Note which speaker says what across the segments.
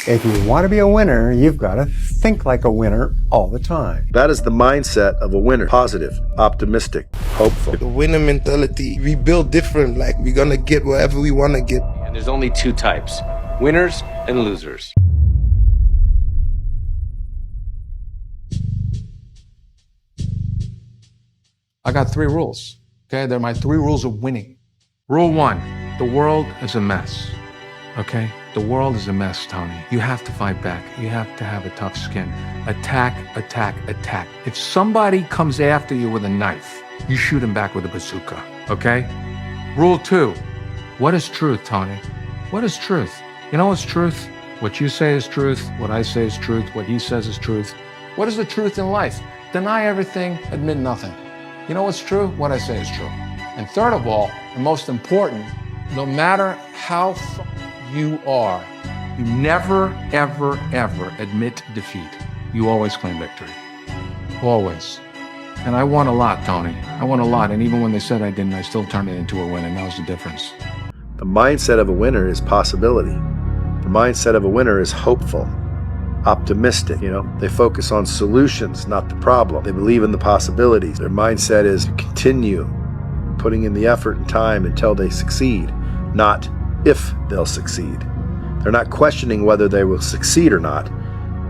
Speaker 1: If you want to be a winner, you've got to think like a winner all the time.
Speaker 2: That is the mindset of a winner. Positive, optimistic, hopeful.
Speaker 3: The winner mentality, we build different, like we're gonna get whatever we want to get.
Speaker 4: And there's only two types, winners and losers.
Speaker 5: I got 3 rules, okay? They're my 3 rules of winning. Rule 1, the world is a mess, okay? The world is a mess, Tony. You have to fight back. You have to have a tough skin. Attack, attack, attack. If somebody comes after you with a knife, you shoot him back with a bazooka, okay? Rule 2, what is truth, Tony? What is truth? You know what's truth? What you say is truth. What I say is truth. What he says is truth. What is the truth in life? Deny everything, admit nothing. You know what's true? What I say is true. And third of all, and most important, no matter how you are, you never, ever, ever admit defeat. You always claim victory. Always. And I won a lot, Tony. I won a lot. And even when they said I didn't, I still turned it into a win. And that was the difference.
Speaker 2: The mindset of a winner is possibility. The mindset of a winner is hopeful, optimistic. They focus on solutions, not the problem. They believe in the possibilities. Their mindset is to continue putting in the effort and time until they succeed, not if they'll succeed. They're not questioning whether they will succeed or not.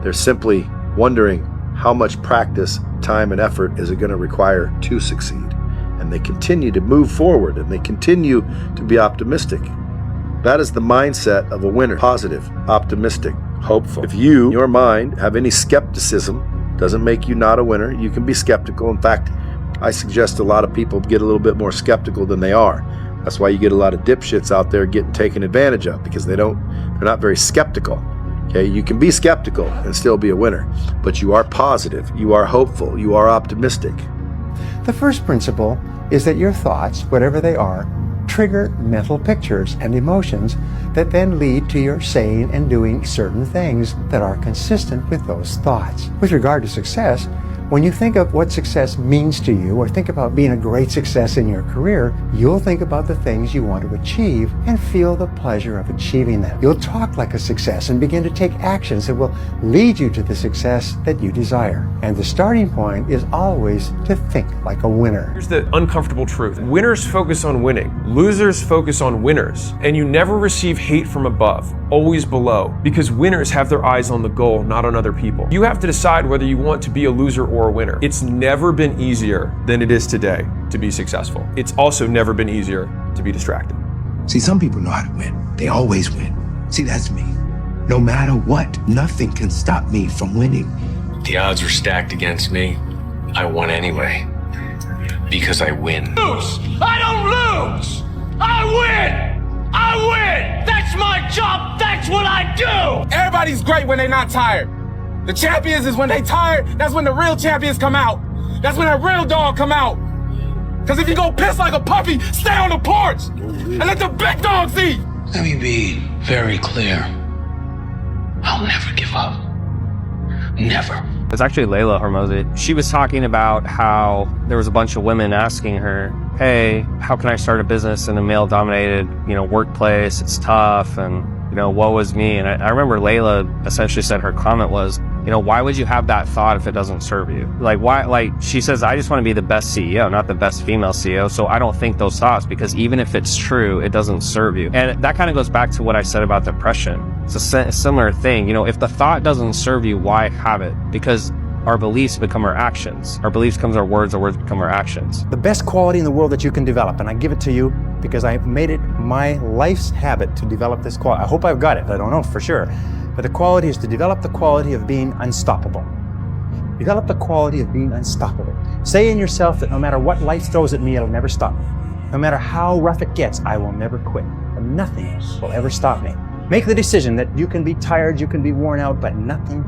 Speaker 2: They're simply wondering how much practice, time, and effort is it going to require to succeed. And they continue to move forward, and they continue to be optimistic. That is the mindset of a winner. Positive, optimistic, hopeful. If you, in your mind, have any skepticism, doesn't make you not a winner. You can be skeptical. In fact, I suggest a lot of people get a little bit more skeptical than they are. That's why you get a lot of dipshits out there getting taken advantage of, because they're not very skeptical. Okay, you can be skeptical and still be a winner, but you are positive, you are hopeful, you are optimistic.
Speaker 1: The first principle is that your thoughts, whatever they are, trigger mental pictures and emotions that then lead to your saying and doing certain things that are consistent with those thoughts. With regard to success, when you think of what success means to you, or think about being a great success in your career, you'll think about the things you want to achieve and feel the pleasure of achieving them. You'll talk like a success and begin to take actions that will lead you to the success that you desire. And the starting point is always to think like a winner.
Speaker 6: Here's the uncomfortable truth. Winners focus on winning. Losers focus on winners. And you never receive hate from above, always below, because winners have their eyes on the goal, not on other people. You have to decide whether you want to be a loser or a winner. It's never been easier than it is today to be successful. It's also never been easier to be distracted.
Speaker 7: See, some people know how to win. They always win. See, that's me. No matter what, nothing can stop me from winning.
Speaker 4: The odds were stacked against me. I won anyway. Because I win.
Speaker 8: Lose! I don't lose! I win! I win! That's my job! That's what I do!
Speaker 9: Everybody's great when they're not tired. The champions is when they tired, that's when the real champions come out. That's when that real dog come out. Because if you go piss like a puppy, stay on the porch and let the big dogs eat.
Speaker 10: Let me be very clear. I'll never give up. Never.
Speaker 11: It's actually Layla Hormozi. She was talking about how there was a bunch of women asking her, hey, how can I start a business in a male-dominated, workplace? It's tough, and, woe is me. And I remember Layla essentially said her comment was, why would you have that thought if it doesn't serve you? She says, I just want to be the best CEO, not the best female CEO. So I don't think those thoughts, because even if it's true, it doesn't serve you. And that kind of goes back to what I said about depression. It's a similar thing. If the thought doesn't serve you, why have it? Because our beliefs become our actions. Our beliefs becomes our words become our actions.
Speaker 12: The best quality in the world that you can develop, and I give it to you because I've made it my life's habit to develop this quality. I hope I've got it. I don't know for sure. But the quality is to develop the quality of being unstoppable. Develop the quality of being unstoppable. Say in yourself that no matter what life throws at me, it'll never stop me. No matter how rough it gets, I will never quit. And nothing will ever stop me. Make the decision that you can be tired, you can be worn out, but nothing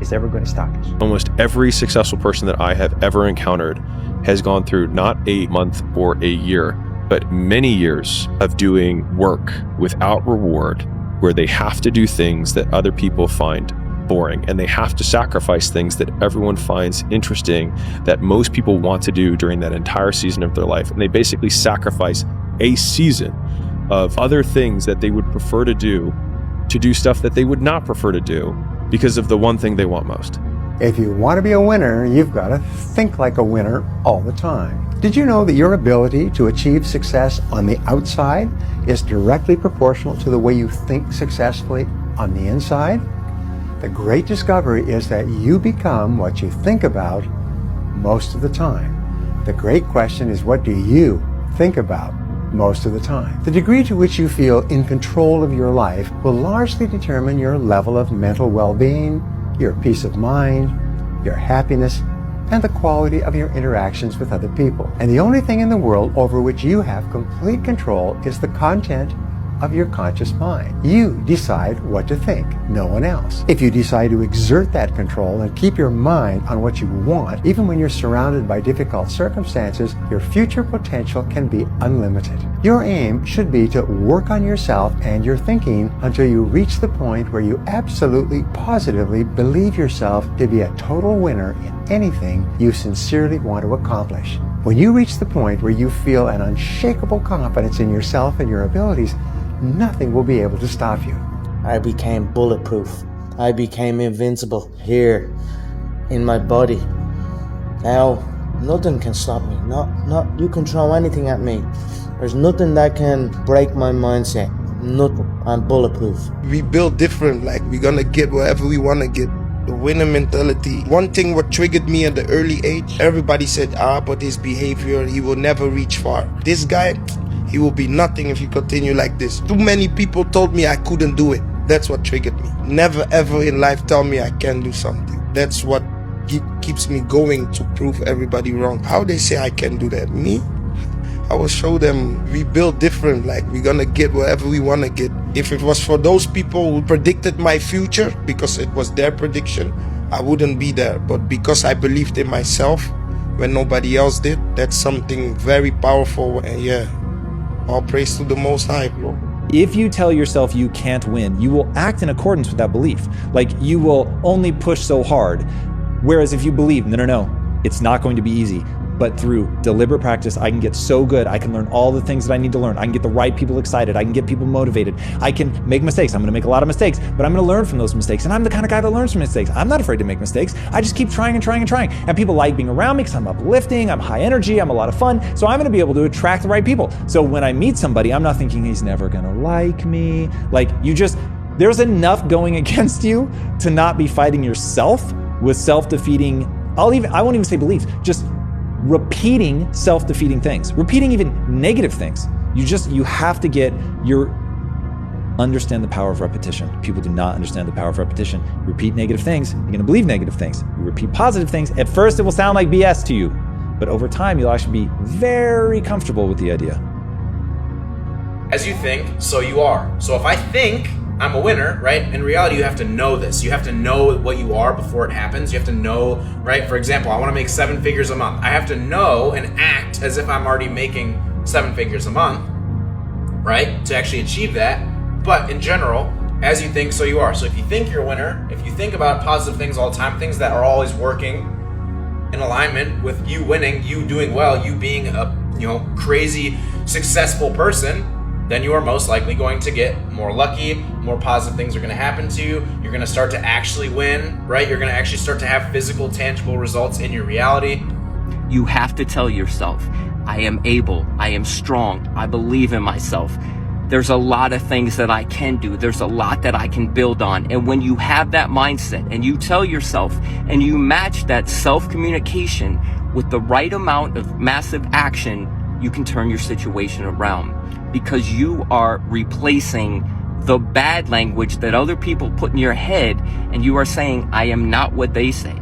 Speaker 12: is ever going to stop you.
Speaker 13: Almost every successful person that I have ever encountered has gone through not a month or a year, but many years of doing work without reward, where they have to do things that other people find boring, and they have to sacrifice things that everyone finds interesting, that most people want to do during that entire season of their life. And they basically sacrifice a season of other things that they would prefer to do to do stuff that they would not prefer to do because of the one thing they want most.
Speaker 1: If you want to be a winner, you've got to think like a winner all the time. Did you know that your ability to achieve success on the outside is directly proportional to the way you think successfully on the inside? The great discovery is that you become what you think about most of the time. The great question is, what do you think about most of the time? The degree to which you feel in control of your life will largely determine your level of mental well-being, your peace of mind, your happiness, and the quality of your interactions with other people. And the only thing in the world over which you have complete control is the content of your conscious mind. You decide what to think, no one else. If you decide to exert that control and keep your mind on what you want, even when you're surrounded by difficult circumstances, your future potential can be unlimited. Your aim should be to work on yourself and your thinking until you reach the point where you absolutely, positively believe yourself to be a total winner in anything you sincerely want to accomplish. When you reach the point where you feel an unshakable confidence in yourself and your abilities, nothing will be able to stop you.
Speaker 14: I became bulletproof. I became invincible here in my body. Now, nothing can stop me. Not you can throw anything at me. There's nothing that can break my mindset. Nothing. I'm bulletproof.
Speaker 3: We build different, like we're gonna get whatever we wanna get. The winner mentality. One thing what triggered me at the early age, everybody said, but his behavior, he will never reach far. This guy, he will be nothing if you continue like this. Too many people told me I couldn't do it. That's what triggered me. Never ever in life tell me I can do something. That's what keeps me going, to prove everybody wrong. How they say I can do that? Me? I will show them we build different, like we're gonna get whatever we wanna get. If it was for those people who predicted my future, because it was their prediction, I wouldn't be there. But because I believed in myself when nobody else did, that's something very powerful. And yeah, all praise to the Most High, bro.
Speaker 15: If you tell yourself you can't win, you will act in accordance with that belief. Like, you will only push so hard. Whereas if you believe, no, it's not going to be easy, but through deliberate practice, I can get so good. I can learn all the things that I need to learn. I can get the right people excited. I can get people motivated. I can make mistakes. I'm going to make a lot of mistakes, but I'm going to learn from those mistakes. And I'm the kind of guy that learns from mistakes. I'm not afraid to make mistakes. I just keep trying and trying and trying. And people like being around me because I'm uplifting, I'm high energy, I'm a lot of fun. So I'm going to be able to attract the right people. So when I meet somebody, I'm not thinking he's never going to like me. Like, there's enough going against you to not be fighting yourself with self-defeating, I won't even say beliefs, just repeating self-defeating things, repeating even negative things. You have to understand the power of repetition. People do not understand the power of repetition. You repeat negative things, you're gonna believe negative things. You repeat positive things, at first it will sound like BS to you, but over time you'll actually be very comfortable with the idea.
Speaker 16: As you think, so you are. So if I think I'm a winner, right? In reality, you have to know this. You have to know what you are before it happens. You have to know, right? For example, I want to make 7 figures a month. I have to know and act as if I'm already making 7 figures a month, right? To actually achieve that. But in general, as you think, so you are. So if you think you're a winner, if you think about positive things all the time, things that are always working in alignment with you winning, you doing well, you being a, crazy successful person, then you are most likely going to get more lucky, more positive things are going to happen to you. You're going to start to actually win, right? You're going to actually start to have physical, tangible results in your reality.
Speaker 17: You have to tell yourself, I am able, I am strong, I believe in myself. There's a lot of things that I can do. There's a lot that I can build on. And when you have that mindset and you tell yourself and you match that self-communication with the right amount of massive action, you can turn your situation around, because you are replacing the bad language that other people put in your head, and you are saying, I am not what they say.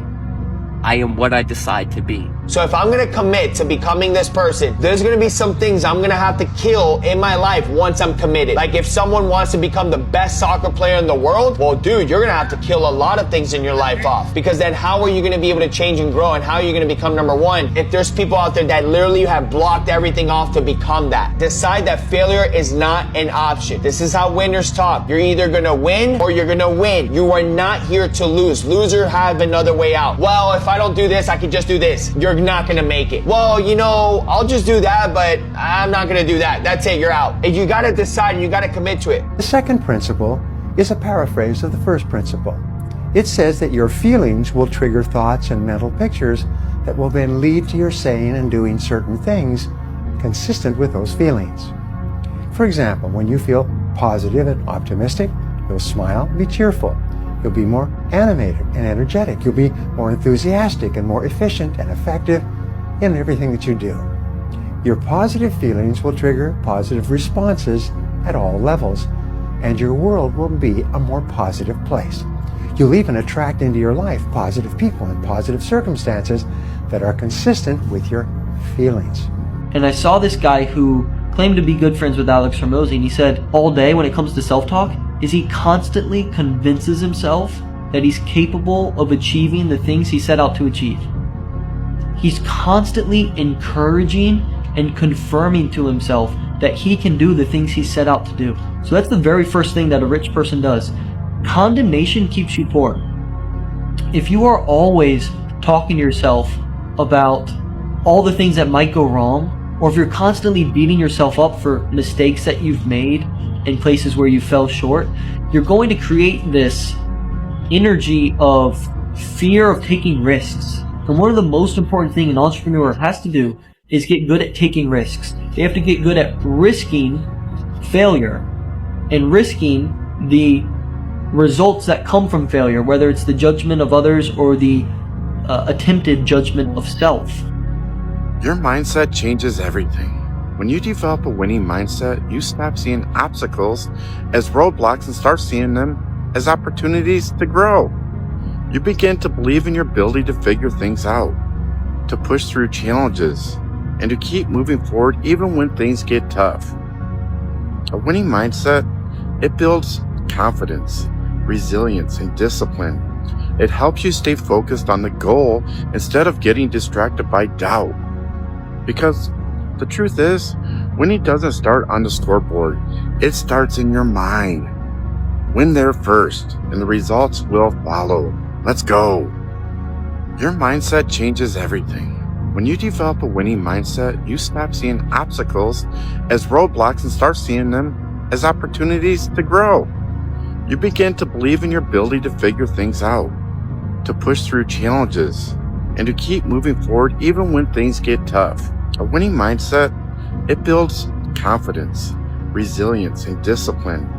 Speaker 17: I am what I decide to be.
Speaker 18: So if I'm gonna commit to becoming this person, there's gonna be some things I'm gonna have to kill in my life once I'm committed. Like, if someone wants to become the best soccer player in the world, well, dude, you're gonna have to kill a lot of things in your life off. Because then how are you gonna be able to change and grow, and how are you gonna become number one if there's people out there that literally have blocked everything off to become that? Decide that failure is not an option. This is how winners talk. You're either gonna win or you're gonna win. You are not here to lose. Loser have another way out. Well, if I don't do this, I can just do this. You're not gonna make it. Well, I'll just do that, but I'm not gonna do that. That's it, you're out. And you gotta decide and you gotta commit to it.
Speaker 1: The second principle is a paraphrase of the first principle. It says that your feelings will trigger thoughts and mental pictures that will then lead to your saying and doing certain things consistent with those feelings. For example, when you feel positive and optimistic, you'll smile and be cheerful. You'll be more animated and energetic. You'll be more enthusiastic and more efficient and effective in everything that you do. Your positive feelings will trigger positive responses at all levels, and your world will be a more positive place. You'll even attract into your life positive people and positive circumstances that are consistent with your feelings.
Speaker 19: And I saw this guy who claimed to be good friends with Alex Hormozi, and he said all day when it comes to self-talk is he constantly convinces himself that he's capable of achieving the things he set out to achieve. He's constantly encouraging and confirming to himself that he can do the things he set out to do. So that's the very first thing that a rich person does. Condemnation keeps you poor. If you are always talking to yourself about all the things that might go wrong, or if you're constantly beating yourself up for mistakes that you've made in places where you fell short, you're going to create this energy of fear of taking risks. And one of the most important things an entrepreneur has to do is get good at taking risks. They have to get good at risking failure and risking the results that come from failure, whether it's the judgment of others or the attempted judgment of self.
Speaker 20: Your mindset changes everything. When you develop a winning mindset, you stop seeing obstacles as roadblocks and start seeing them as opportunities to grow. You begin to believe in your ability to figure things out, to push through challenges, and to keep moving forward even when things get tough. A winning mindset, it builds confidence, resilience, and discipline. It helps you stay focused on the goal instead of getting distracted by doubt. Because the truth is, winning doesn't start on the scoreboard. It starts in your mind. Win there first, and the results will follow. Let's go. Your mindset changes everything. When you develop a winning mindset, you stop seeing obstacles as roadblocks and start seeing them as opportunities to grow. You begin to believe in your ability to figure things out, to push through challenges, and to keep moving forward even when things get tough. A winning mindset, it builds confidence, resilience, and discipline.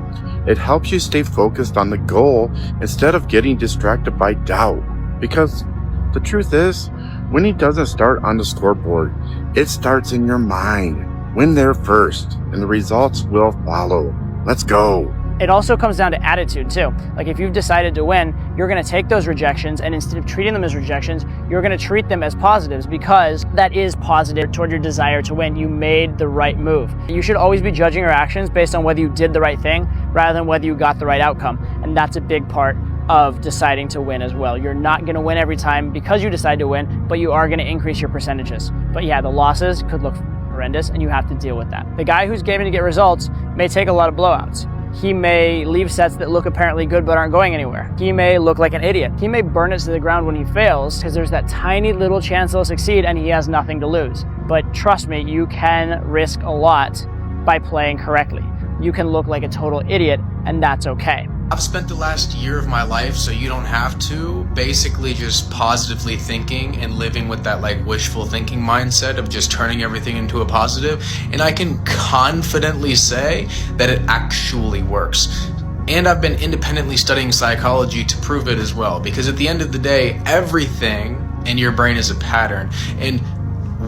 Speaker 20: It helps you stay focused on the goal instead of getting distracted by doubt. Because the truth is, winning doesn't start on the scoreboard. It starts in your mind. Win there first, and the results will follow. Let's go.
Speaker 21: It also comes down to attitude too. Like if you've decided to win, you're gonna take those rejections, and instead of treating them as rejections, you're gonna treat them as positives, because that is positive toward your desire to win. You made the right move. You should always be judging your actions based on whether you did the right thing rather than whether you got the right outcome. And that's a big part of deciding to win as well. You're not gonna win every time because you decide to win, but you are gonna increase your percentages. But yeah, the losses could look horrendous, and you have to deal with that. The guy who's gaming to get results may take a lot of blowouts. He may leave sets that look apparently good but aren't going anywhere. He may look like an idiot. He may burn it to the ground when he fails because there's that tiny little chance he'll succeed and he has nothing to lose. But trust me, you can risk a lot by playing correctly. You can look like a total idiot, and that's okay.
Speaker 22: I've spent the last year of my life, so you don't have to, basically just positively thinking and living with that like wishful thinking mindset of just turning everything into a positive. And I can confidently say that it actually works. And I've been independently studying psychology to prove it as well, because at the end of the day, everything in your brain is a pattern. And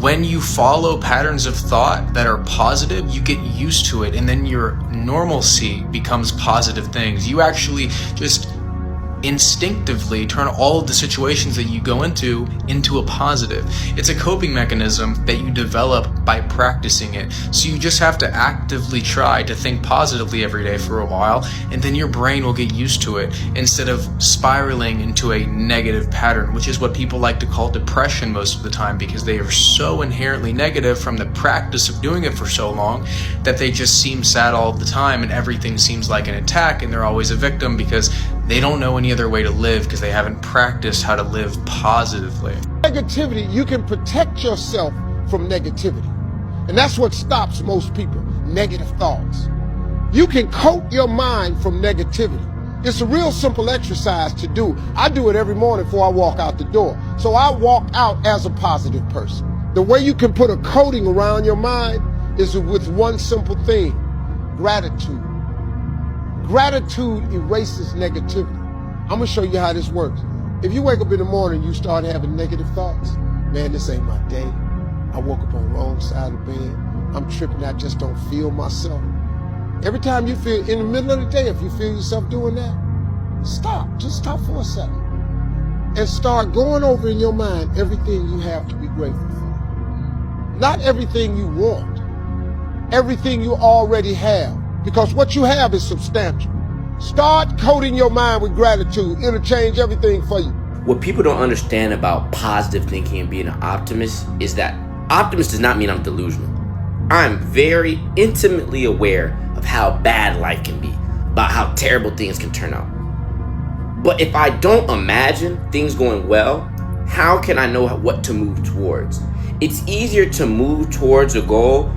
Speaker 22: when you follow patterns of thought that are positive, you get used to it, and then your normalcy becomes positive things. You actually just instinctively turn all of the situations that you go into a positive. It's a coping mechanism that you develop by practicing it. So you just have to actively try to think positively every day for a while, and then your brain will get used to it instead of spiraling into a negative pattern, which is what people like to call depression most of the time, because they are so inherently negative from the practice of doing it for so long that they just seem sad all the time, and everything seems like an attack, and they're always a victim because they don't know any other way to live because they haven't practiced how to live positively.
Speaker 23: Negativity, you can protect yourself from negativity. And that's what stops most people, negative thoughts. You can coat your mind from negativity. It's a real simple exercise to do. I do it every morning before I walk out the door. So I walk out as a positive person. The way you can put a coating around your mind is with one simple thing: gratitude. Gratitude erases negativity. I'm gonna show you how this works. If you wake up in the morning, you start having negative thoughts. Man, this ain't my day. I woke up on the wrong side of the bed. I'm tripping, I just don't feel myself. Every time you feel, in the middle of the day, if you feel yourself doing that, stop, just stop for a second. And start going over in your mind everything you have to be grateful for. Not everything you want, everything you already have. Because what you have is substantial. Start coating your mind with gratitude. It'll change everything for you.
Speaker 2: What people don't understand about positive thinking and being an optimist is that optimist does not mean I'm delusional. I'm very intimately aware of how bad life can be, about how terrible things can turn out. But if I don't imagine things going well, how can I know what to move towards? It's easier to move towards a goal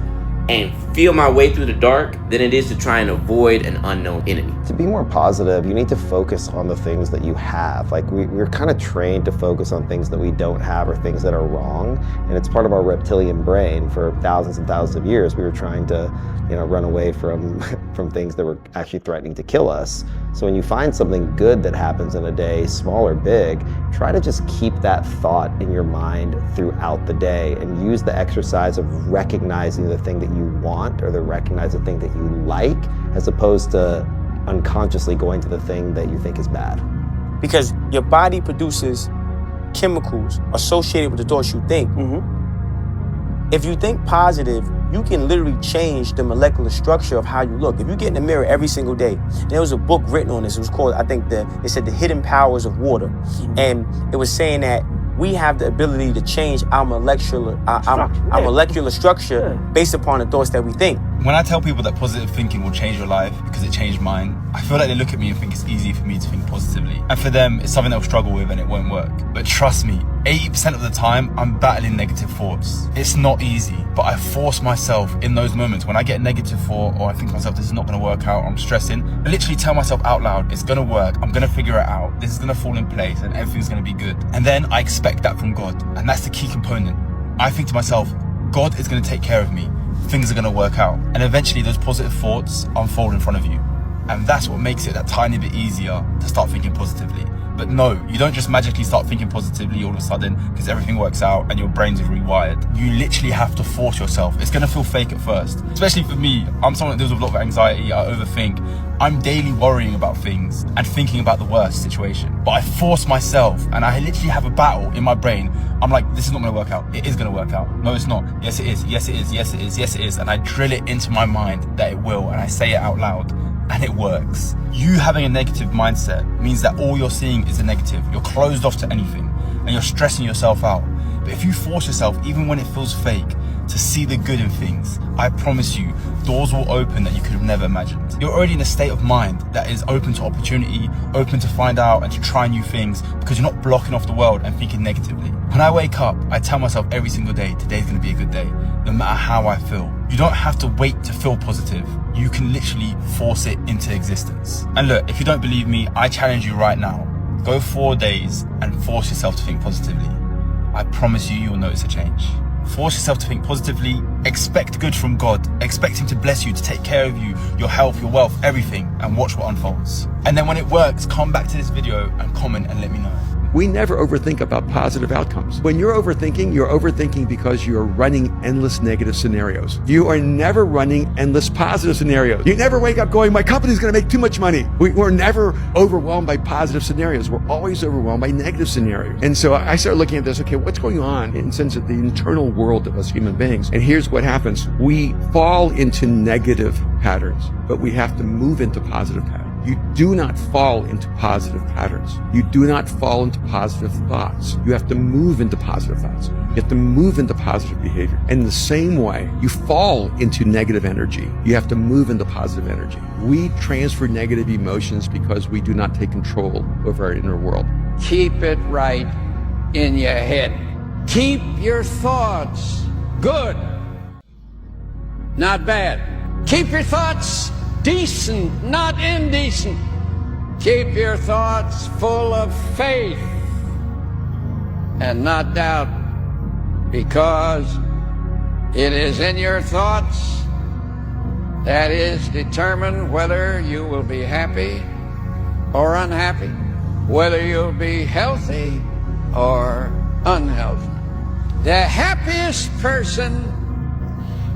Speaker 2: and feel my way through the dark than it is to try and avoid an unknown enemy.
Speaker 5: To be more positive, you need to focus on the things that you have. Like we're kind of trained to focus on things that we don't have or things that are wrong. And it's part of our reptilian brain. For thousands and thousands of years, we were trying to, run away from things that were actually threatening to kill us. So when you find something good that happens in a day, small or big, try to just keep that thought in your mind throughout the day and use the exercise of recognizing the thing that you want or recognize the thing that you like, as opposed to unconsciously going to the thing that you think is bad.
Speaker 6: Because your body produces chemicals associated with the thoughts you think. If you think positive, you can literally change the molecular structure of how you look. If you get in the mirror every single day, there was a book written on this. It was called, I think, it said The Hidden Powers of Water. And it was saying that we have the ability to change our molecular structure based upon the thoughts that we think.
Speaker 9: When I tell people that positive thinking will change your life because it changed mine, I feel like they look at me and think it's easy for me to think positively. And for them, it's something they'll struggle with and it won't work. But trust me, 80% of the time, I'm battling negative thoughts. It's not easy, but I force myself in those moments when I get a negative thought or I think to myself, this is not gonna work out, or I'm stressing, I literally tell myself out loud, it's gonna work, I'm gonna figure it out, this is gonna fall in place and everything's gonna be good. And then I expect that from God, and that's the key component. I think to myself, God is gonna take care of me, things are gonna work out. And eventually those positive thoughts unfold in front of you. And that's what makes it that tiny bit easier to start thinking positively. But no, you don't just magically start thinking positively all of a sudden because everything works out and your brains are rewired. You literally have to force yourself. It's gonna feel fake at first. Especially for me, I'm someone that deals with a lot of anxiety, I overthink. I'm daily worrying about things and thinking about the worst situation. But I force myself and I literally have a battle in my brain. I'm like, this is not gonna work out. It is gonna work out. No, it's not. Yes, it is. Yes, it is. Yes, it is. Yes, it is. And I drill it into my mind that it will, and I say it out loud. And it works. You having a negative mindset means that all you're seeing is a negative. You're closed off to anything and you're stressing yourself out. But if you force yourself, even when it feels fake, to see the good in things, I promise you, doors will open that you could have never imagined. You're already in a state of mind that is open to opportunity, open to find out and to try new things because you're not blocking off the world and thinking negatively. When I wake up, I tell myself every single day, today's gonna be a good day, no matter how I feel. You don't have to wait to feel positive. You can literally force it into existence. And look, if you don't believe me, I challenge you right now. Go 4 days and force yourself to think positively. I promise you, you'll notice a change. Force yourself to think positively, expect good from God, expect Him to bless you, to take care of you, your health, your wealth, everything, and watch what unfolds. And then when it works, come back to this video and comment and let me know.
Speaker 24: We never overthink about positive outcomes. When you're overthinking because you're running endless negative scenarios. You are never running endless positive scenarios. You never wake up going, my company's gonna make too much money. We're never overwhelmed by positive scenarios. We're always overwhelmed by negative scenarios. And so I started looking at this, okay, what's going on in the sense of the internal world of us human beings? And here's what happens. We fall into negative patterns, but we have to move into positive patterns. You do not fall into positive patterns. You do not fall into positive thoughts. You have to move into positive thoughts. You have to move into positive behavior. And in the same way, you fall into negative energy. You have to move into positive energy. We transfer negative emotions because we do not take control over our inner world.
Speaker 25: Keep it right in your head. Keep your thoughts good, not bad. Keep your thoughts decent, not indecent. Keep your thoughts full of faith and not doubt, because it is in your thoughts that is determined whether you will be happy or unhappy, whether you'll be healthy or unhealthy. The happiest person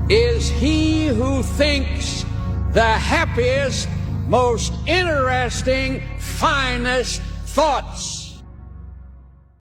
Speaker 25: is he who thinks the happiest, most interesting, finest thoughts.